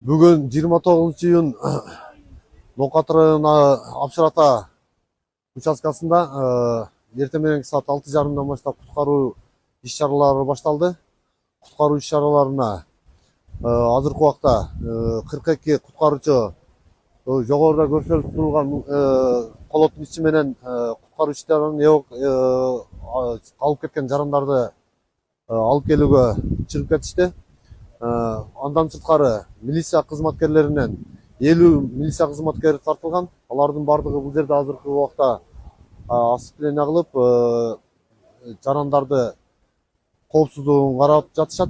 Бүгін 29 июнь Ноқат районы Апшыр ата учаскасында ерте мененки саат 6:30 баштап куткаруу иш-чаралары башталды. Куткаруу иш-чараларына азыркы убакта 42 куткаруучу жогоруда көрсөтүлгөн колоттун ичи менен куткаруу иштерин алып кеткен жарандарды алып келүүгө чыгып кетишти. Андан сырткары милиция кызматкерлеринен 50 милиция кызматкери тартылган. Алардын бардыгы бул жерде азыркы убакта осцепление кылып, жарандарды коопсуздугун карап жатышат.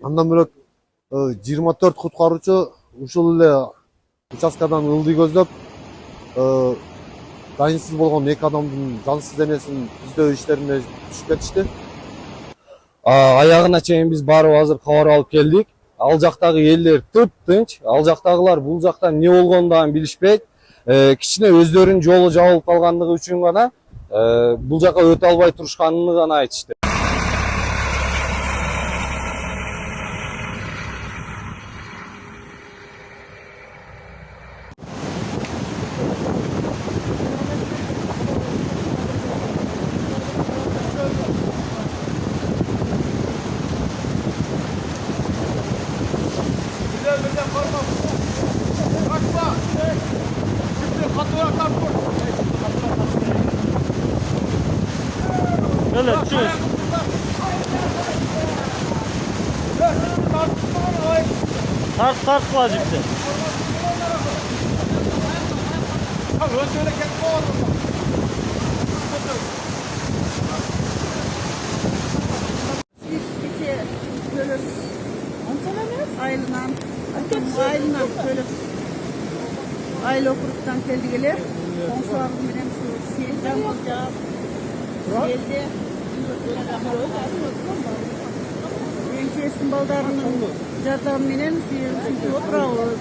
Андан бөлөк 24 куткаруучу ушул эле участкадан ылдый көздөп, дайынсыз болгон 2 адамдын жансыз денесин издөө иштерине түшүп кетишти. Аягына чейин биз барып азыр кабар алып келдик. Ал жактагы элдер тып-тынч, ал жактагылар бул жакта эмне болгонун дагы билишпейт. Кичине өздөрүнүн жолу жабылып калгандыгы үчүн гана бул жака өтө албай турушканын гана айтышты. Öyle çöz. Tart vacipti. Aylından böyle aile okuruktan geldiler. Konsuarım benim şu siyelden olacağım. Siyelde Ençesin baldarının jardamı menen siyelde oturabız.